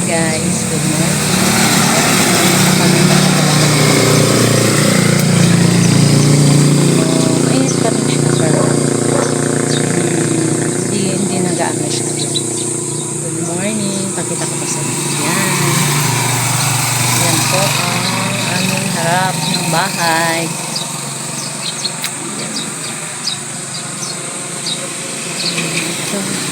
Guys, good morning. Mainit pa rin siya pero hindi nag-aano siya. Good morning. Pakita ko pa sa inyo. Yan. Yan po ang aming harap ng bahay. Yan. Ito.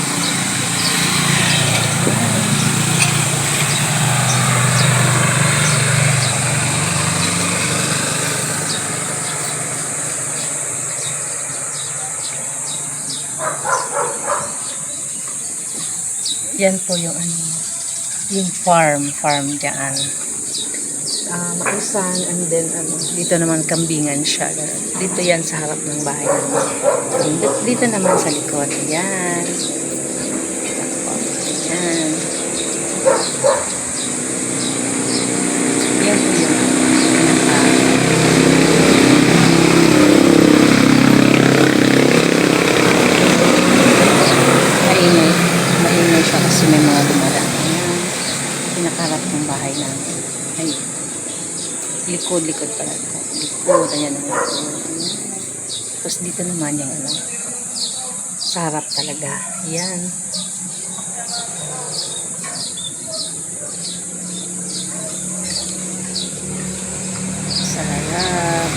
Yan po yung yung farm diyan. Mausan, and then dito naman kambingan siya. Dito yan sa harap ng bahay namin. Dito naman sa likod. Yan. Yan. Yan po yung maingay siya kasi may mga dumadaan. Yan. Pinakarap ng bahay namin. Ay, likod pala ito. Likod, ayan ang likod. Tapos dito naman yung sa harap talaga. Yan. Sa harap.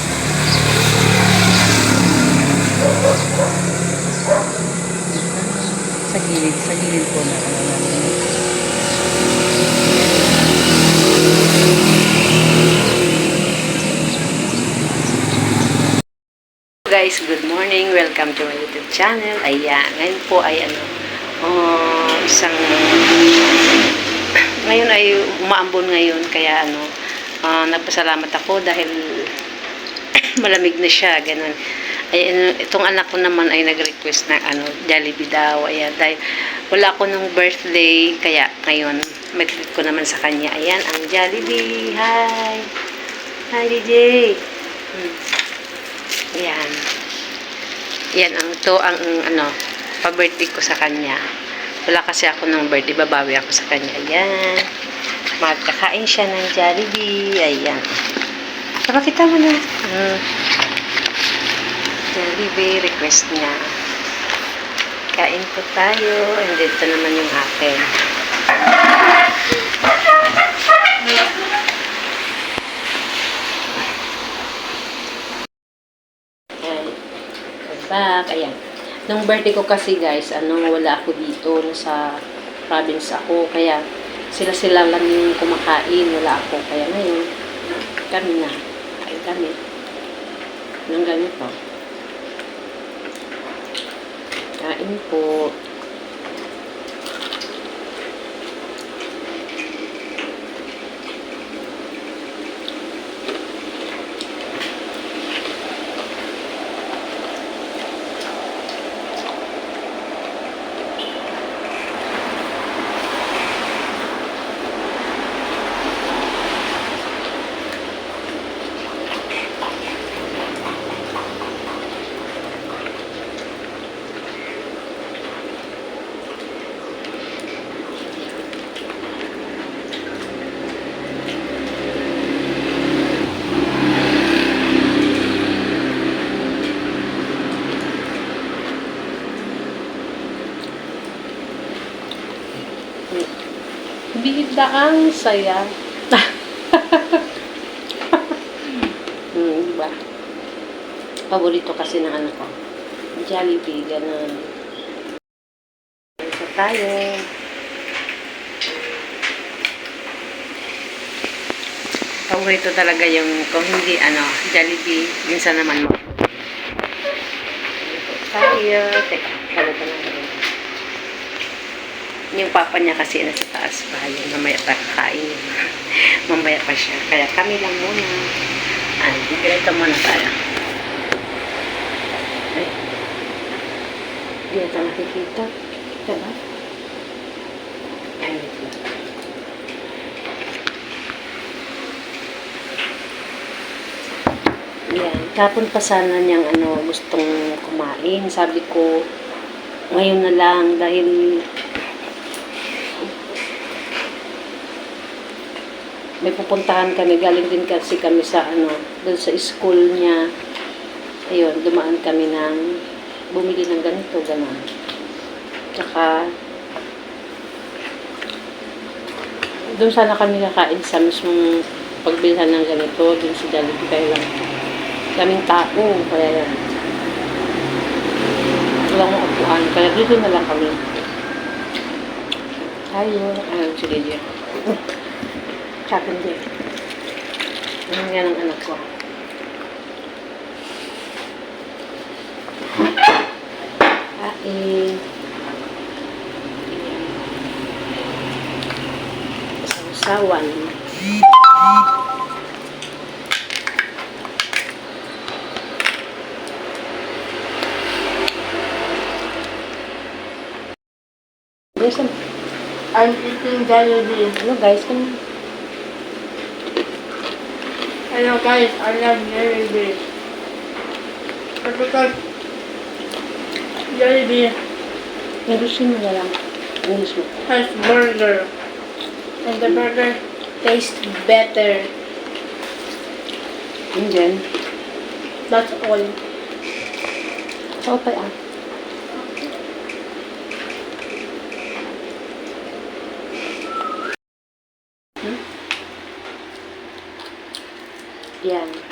Sa gilid po na Guys, good morning. Welcome to my YouTube channel. Ayan, ngayon po ay ngayon ay umaambon ngayon kaya nagpasalamat ako dahil malamig na siya, ganun. Ay, itong anak ko naman ay nag-request na Jollibee daw. Ayan, dahil wala ko nung birthday, kaya ngayon mag-treat ko naman sa kanya. Ayan, ang Jollibee. Hi! Hi, DJ! Ayan. Yan pa-birthday ko sa kanya. Wala kasi ako ng birthday, babawi ako sa kanya. Ayan. Magkakain siya ng Jollibee. Ayan. Pakita mo na. Jollibee, request niya. Kain po tayo. And dito naman yung akin. Back. Ayan. Nung birthday ko kasi guys, wala ako dito. Nasa province ako. Kaya sila lang yung kumakain. Wala ako. Kaya ngayon, kami na. Kain kami. Nang ganito. Kain po. Bida ang saya. Diba? Paborito kasi ng anak ko. Jollibee, ganun. Isa tayo. Paborito talaga yung, kung hindi, Jollibee, minsan naman mo. Tayo. Teka, kalata natin. Yung papa niya kasi nasa taas pa. Yung mamaya pa kakain. Mamaya pa siya. Kaya kami lang muna. Ay, ganito muna tayo. Ay. Hindi ito nakikita. Kita ba? Ay, wait. Yan. Kapon pa sana niyang gustong kumain. Sabi ko, ngayon na lang dahil may pupuntahan kami. Galing din kasi kami sa doon sa school niya. Ayun, dumaan kami ng bumili ng ganito, gano'n. Tsaka doon sana kami kakain sa mismong pagbilhan ng ganito, doon sa Jollibee, kaya lang daming tao, kaya yan. Walang upuan, kaya dito na lang kami. Tayo, sige diyan. Tsaka din. Ano yan ang anak ko? Kain. Sausawan. Guys, I'm eating Jollibee. ano guys, kung Hello guys, I love Jollibee. But because Jollibee Englishing mo na lang. English mo. has burger, and the burger tastes better. And then, That's all. so pa ah. Yan.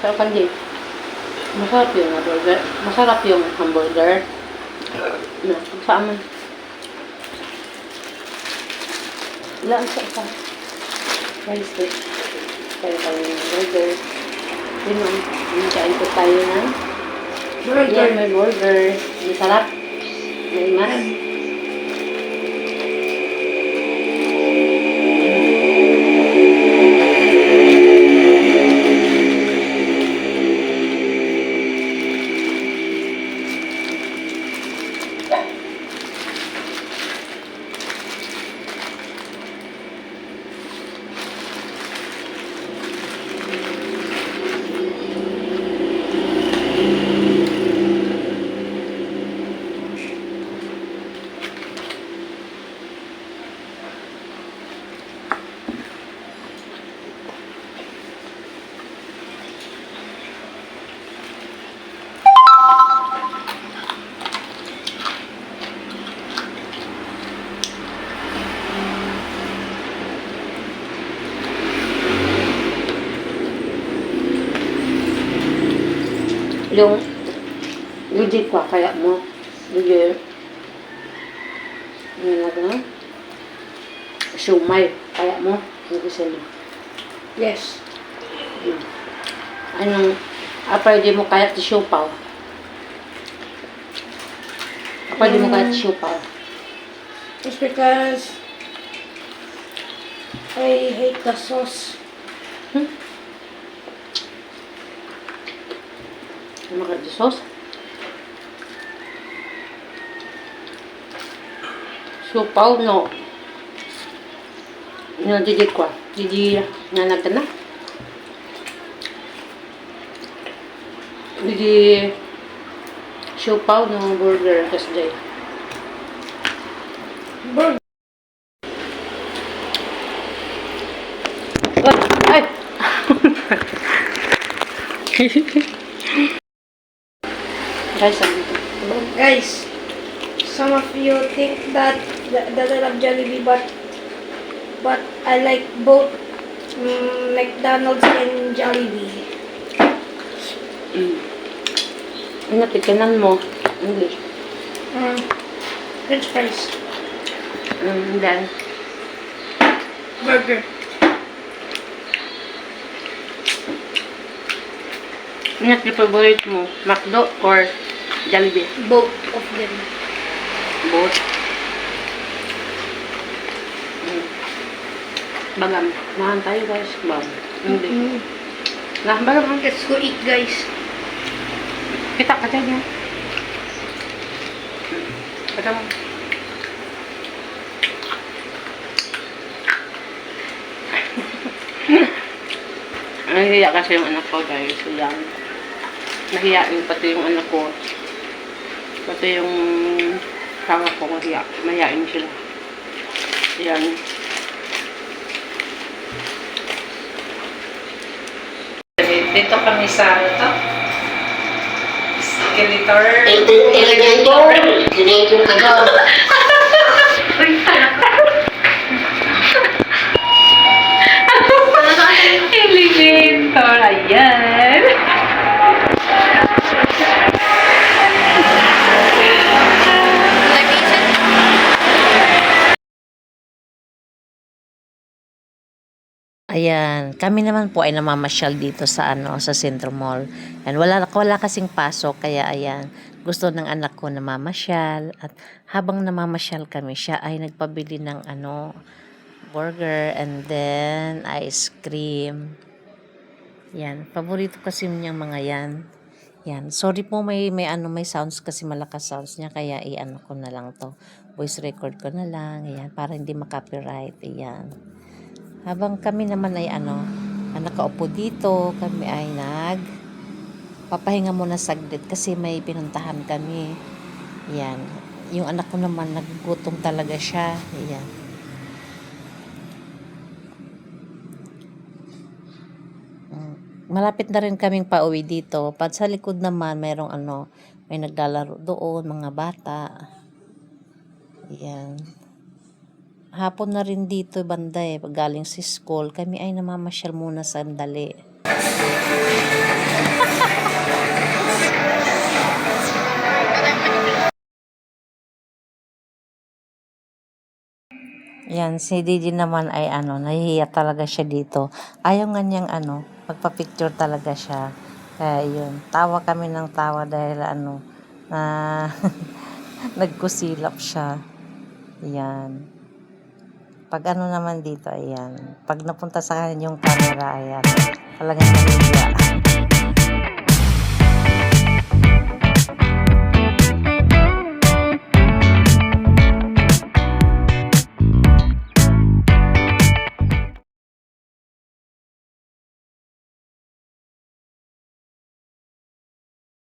Sarap hindi. Masarap yung hamburger. Masarap yung hamburger. Na, saan man. Ilaan sa isa. Rice cake. Kaya tayo ng burger. Yun man. Kain ko tayo ng Burger. yan, may burger. Masarap. May mas. Yung legit ko, kaya mo. Legit. Ano na? Siumay. Kaya mo. Yung gusto mo. Yes. Anong, pwede mo kaya siupaw. Pwede mo kaya siupaw. It's because I hate the sauce. Ano ka di sauce? Siupaw, no. Yung didi ko. Didi na nagtana. Didi siupaw no burger kasi day. Burger. Ay! Guys, Guys, some of you think that I love Jollibee, but I like both McDonald's and Jollibee. ano, tikanan mo. English. French fries. Then, Burger. ano yung favorite mo? McDo or Jollibee? Both of them. Boat. Bagam. Mahan tayo guys. Bam. Hindi. Nah, bagam. Let's go eat, guys. Kita ka dyan yan. Bagam. Nahiya kasi yung anak ko guys. Yan. Nahiyain pati yung anak ko. Pati yung sawa ko mahiyain sila. Yan. Dito kami sa ito. Skeletor. Elevator. Ayan. Ayan, kami naman po ay namamasyal dito sa sa Centro Mall. And wala kasing pasok kaya ayan, gusto ng anak ko na mamasyal at habang namamasyal kami siya ay nagpabili ng burger and then ice cream. Yan, paborito kasi niyang mga yan. Yan, sorry po may sounds kasi malakas sounds niya kaya ko na lang to. Voice record ko na lang, ayan, para hindi ma-copyright, ayan. Habang kami naman ay nakaupo dito, kami ay papahinga muna saglit kasi may pinuntahan kami. Yan. Yung anak ko naman nagugutom talaga siya. Yan. Malapit na rin kaming pauwi dito. Pag sa likod naman mayroong may naglalaro doon, mga bata. Yan. Hapon na rin dito banda pag galing sa school, kami ay namamasyal muna sandali. Yan, si Didi naman ay nahihiya talaga siya dito. Ayaw nga niyang magpa-picture talaga siya. Kaya yun, tawa kami ng tawa dahil nagkusilap siya. Yan. Pag naman dito, ayan. Pag napunta sa kanya yung camera, ayan. Talagang nahihiya.